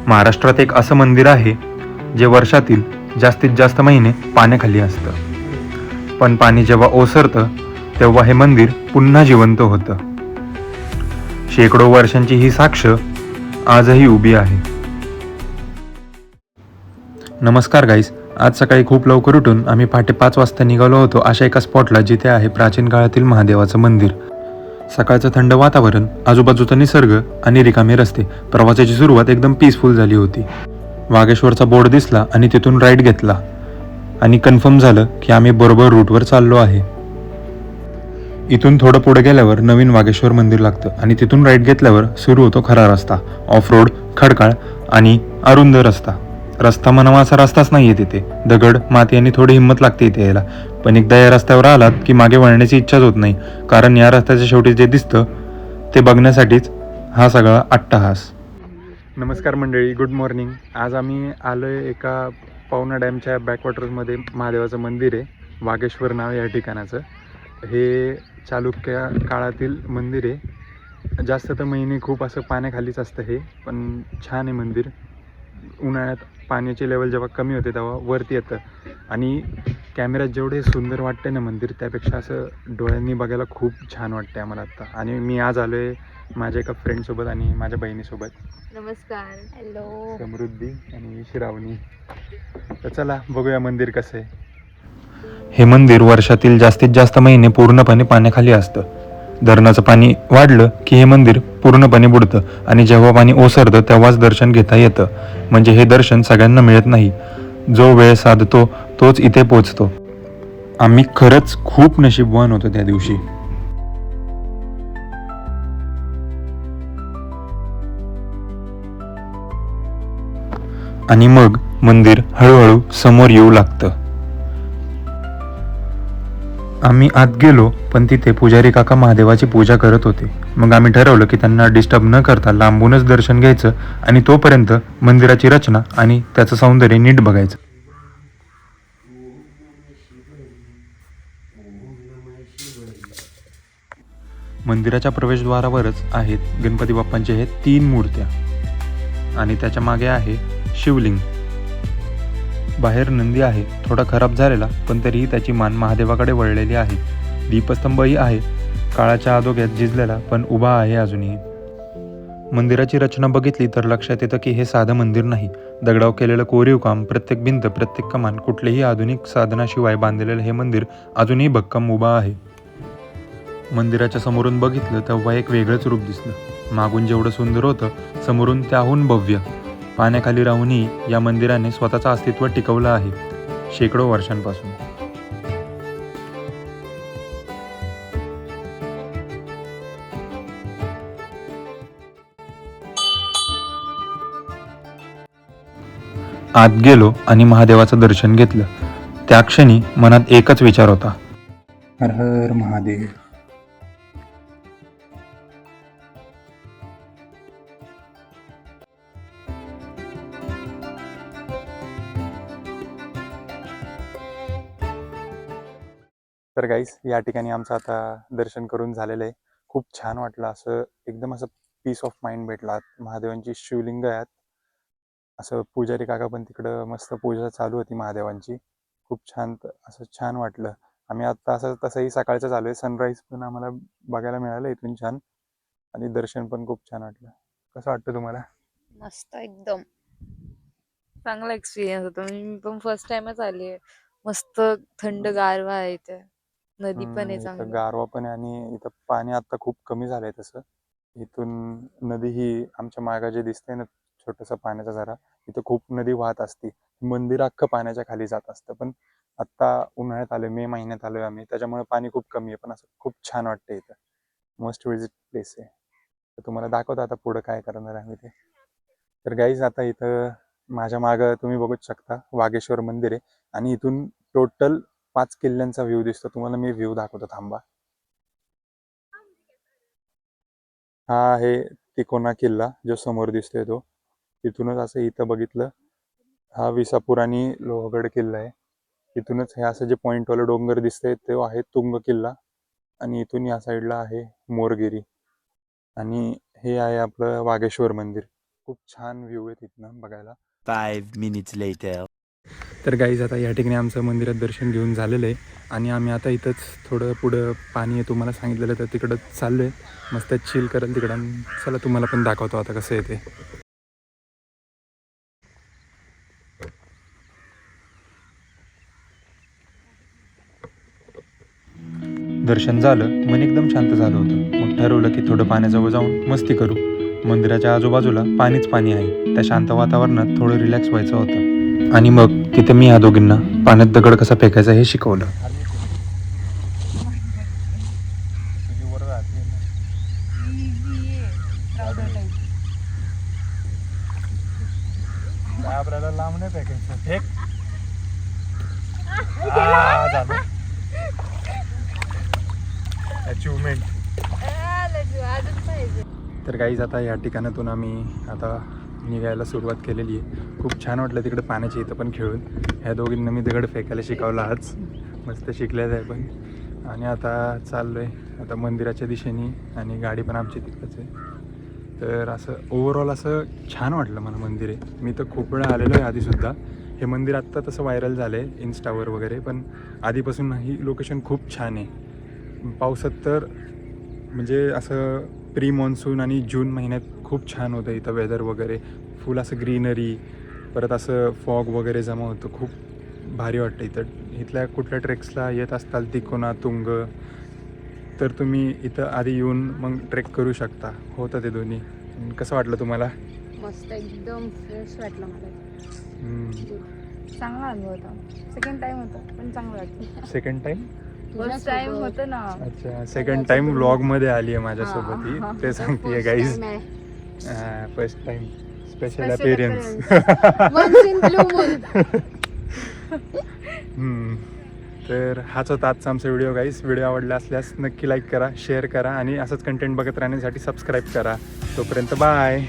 महाराष्ट्रात एक असं मंदिर आहे जे वर्षातील जास्तीत जास्त महिने पाण्याखाली असतं, पण पाणी जेव्हा ओसरतं तेव्हा हे मंदिर पुन्हा जिवंत होतं. शेकडो वर्षांची ही साक्ष आजही उभी आहे. नमस्कार गाईस, आज सकाळी खूप लवकर उठून आम्ही पहाटे 5 वाजता निघालो होतो अशा एका स्पॉटला जिथे आहे प्राचीन काळातील महादेवाचं मंदिर. सकाळचं थंड वातावरण, आजूबाजूचा निसर्ग आणि रिकामे रस्ते. प्रवासाची सुरुवात एकदम पीसफुल झाली होती. वागेश्वरचा बोर्ड दिसला आणि तिथून राईट घेतला आणि कन्फर्म झालं की आम्ही बरोबर रूटवर चाललो आहे. इथून थोडं पुढे गेल्यावर नवीन वागेश्वर मंदिर लागतं आणि तिथून राईट घेतल्यावर सुरू होतो खरा रस्ता. ऑफ रोड, खडकाळ आणि अरुंद रस्ता. रस्ता म्हणावा असा रस्ताच नाहीये तिथे. दगड, माती आणि थोडी हिंमत लागते इथे यायला. पण एकदा या रस्त्यावर आलात की मागे वळण्याची इच्छाच होत नाही, कारण या रस्त्याच्या शेवटी जे दिसतं ते बघण्यासाठीच हा सगळा अट्टहास. नमस्कार मंडळी, गुड मॉर्निंग. आज आम्ही आलोय एका पवना डॅमच्या बॅकवॉटर्समध्ये. महादेवाचं मंदिर आहे, वागेश्वर नाव या ठिकाणाचं. हे चालुक्य काळातील मंदिर आहे. जास्त तर महिने खूप असं पाण्याखालीच असतं हे, पण छान आहे मंदिर. उन्हाळ्यात पाण्याची लेवल जेव्हा कमी होते तेव्हा वरती येतं आणि कॅमेऱ्यात जेवढे सुंदर वाटते ना मंदिर, त्यापेक्षा असं डोळ्यांनी बघायला खूप छान वाटते आम्हाला आत्ता. आणि मी आज आलो आहे माझ्या एका फ्रेंडसोबत आणि माझ्या बहिणीसोबत. नमस्कार. हॅलो. समृद्धी आणि श्रावणी. तर चला बघूया मंदिर कसं आहे. हे मंदिर वर्षातील जास्तीत जास्त महिने पूर्णपणे पाण्याखाली असतं. धरणाचं पाणी वाढलं की हे मंदिर पूर्णपणे बुडतं आणि जेव्हा पाणी ओसरतं तेव्हाच दर्शन घेता येतं. म्हणजे हे दर्शन सगळ्यांना मिळत नाही. जो वेळ साधतो तोच इथे पोचतो. आम्ही खरंच खूप नशीबवान होतो त्या दिवशी. आणि मग मंदिर हळूहळू समोर येऊ लागतं. आम्ही आत गेलो, पण तिथे पुजारी काका महादेवाची पूजा करत होते. मग आम्ही ठरवलं की त्यांना डिस्टर्ब न करता लांबूनच दर्शन घ्यायचं आणि तोपर्यंत मंदिराची रचना आणि त्याचं सौंदर्य नीट बघायचं. मंदिराच्या प्रवेशद्वारावरच आहेत गणपती बाप्पांचे हे 3 मूर्त्या आणि त्याच्या मागे आहे शिवलिंग. बाहेर नंदी आहे, थोडा खराब झालेला, पण तरीही त्याची मान महादेवाकडे वळलेली आहे. दीपस्तंभही आहे, काळाच्या आदोग्यात झिजलेला, पण उभा आहे अजूनही. मंदिराची रचना बघितली तर लक्षात येतं की हे साधं मंदिर नाही. दगडावर केलेलं कोरीव काम, प्रत्येक भिंत, प्रत्येक कमान, कुठल्याही आधुनिक साधनाशिवाय बांधलेलं हे मंदिर अजूनही भक्कम उभा आहे. मंदिराच्या समोरून बघितलं तेव्हा एक वेगळंच रूप दिसलं. मागून जेवढं सुंदर होतं, समोरून त्याहून भव्य. पाण्याखाली राहूनही या मंदिराने स्वतःचं अस्तित्व टिकवलं आहे शेकडो वर्षांपासून. आत गेलो आणि महादेवाचं दर्शन घेतलं. त्या क्षणी मनात एकच विचार होता, हर हर महादेव. तर गाईस, या ठिकाणी आमचं आता दर्शन करून झालेलं आहे. खूप छान वाटलं. असं एकदम असं पीस ऑफ माइंड भेटला. महादेवांची शिवलिंग आहेत. असं पुजारी काका पण तिकडं मस्त पूजा चालू होती महादेवांची. खूप छान असं छान वाटलं. आम्ही आता असं तसंही सकाळचं चालू आहे. सनराईज पण आम्हाला बघायला मिळालं इथून छान, आणि दर्शन पण खूप छान वाटलं. कसं वाटतं तुम्हाला? मस्त एकदम चांगला एक्सपिरियन्स होता. म्हणजे मी पण फर्स्ट टाइमच आली आहे. मस्त थंड गारवा आहे इथे. नदी पण आहे इथं चांगली. गारवा पण आहे आणि इथं पाणी आता खूप कमी झालंय तसं. इथून नदी ही आमच्या मागं जे दिसतंय ना, छोटंसं पाण्याचा झरा, इथं खूप नदी वाहत असते. मंदिर अख्खं पाण्याच्या खाली जात असतं. पण आत्ता उन्हाळ्यात आलोय, मे महिन्यात आलोय आम्ही, त्याच्यामुळे पाणी खूप कमी आहे. पण असं खूप छान वाटतं इथं. मस्ट विजिट प्लेस आहे. तर तुम्हाला दाखवतो आता पुढं काय करणार आम्ही ते. तर गाईज, आता इथं माझ्या मागं तुम्ही बघूच शकता वागेश्वर मंदिर आहे आणि इथून टोटल 5 किल्ल्यांचा व्ह्यू दिसतो. तुम्हाला मी व्ह्यू दाखवतो, थांबा. हा आहे तिकोना किल्ला जो समोर दिसतोय तो. तिथूनच असं इथं बघितलं, हा विसापूर आणि लोहगड किल्ला आहे. इथूनच हे असं जे पॉईंटवालं डोंगर दिसतंय तो आहे तुंग किल्ला, आणि इथून या साईडला आहे मोरगिरी, आणि हे आहे आपलं वागेश्वर मंदिर. खूप छान व्ह्यू आहे तिथनं बघायला. 5 minutes later. तर गाईज आता या ठिकाणी आमचं मंदिरात दर्शन घेऊन झालेलं आहे आणि आम्ही आता इथंच थोडं पुढं पाणी आहे तुम्हाला सांगितलेलं तर तिकडं चाललो आहे. मस्त चिल करेल तिकडं आणि चला तुम्हाला पण दाखवतो आता कसं आहे ते. दर्शन झालं, मन एकदम शांत झालं होतं. मग ठरवलं की थोडं पाण्याजवळ जाऊन मस्ती करू. मंदिराच्या आजूबाजूला पाणीच पाणी आहे. त्या शांत वातावरणात थोडं रिलॅक्स व्हायचं होतं आणि मग तिथे मी या दोघींना पाण्यात दगड कसा फेकायचा हे शिकवलं. आपल्याला लांब नाही फेकायचं. फेक. अचिव्हमेंट. तर गाईज आता या ठिकाणातून आम्ही आता निघायला सुरुवात केलेली आहे. खूप छान वाटलं तिकडे पाण्याच्या इथं पण खेळून. ह्या दोघींना मी दगड फेकायला शिकवलं आज. मस्त शिकल्याच आहे पण. आणि आता चाललो आहे आता मंदिराच्या दिशेने आणि गाडी पण आमची तिकडंच आहे. तर असं ओव्हरऑल असं छान वाटलं मला मंदिर आहे. मी तर खूप वेळा आलेलो आहे आधीसुद्धा. हे मंदिर आत्ता तसं व्हायरल झालं आहे इन्स्टावर वगैरे, पण आधीपासून ही लोकेशन खूप छान आहे. पावसात तर म्हणजे असं प्री मॉन्सून आणि जून महिन्यात खूप छान होतं इथं वेदर वगैरे. फुल असं ग्रीनरी, परत असं फॉग वगैरे जमा होतं. खूप भारी वाटतं इथं. इथल्या कुठल्या ट्रेक्सला येत असताल तिकोना तुंग तर तुम्ही इथं आधी येऊन मग ट्रेक करू शकता. होतं ते दोन्ही. कसं वाटलं तुम्हाला? मस्त एकदम फ्रेश वाटलं मला. चांगला अनुभव होता. सेकंड टाइम होता पण चांगलं वाटलं. Second time? फर्स्ट टाइम होतं ना. अच्छा, सेकंड टाइम व्लॉगमध्ये आली आहे माझ्यासोबत ही. ते सांगते guys. First time special appearance. तर हाच होता आजचा आमचा व्हिडिओ गाईज. व्हिडिओ आवडला असल्यास नक्की लाईक करा, शेअर करा आणि असंच कंटेंट बघत राहण्यासाठी सबस्क्राईब करा. तोपर्यंत बाय.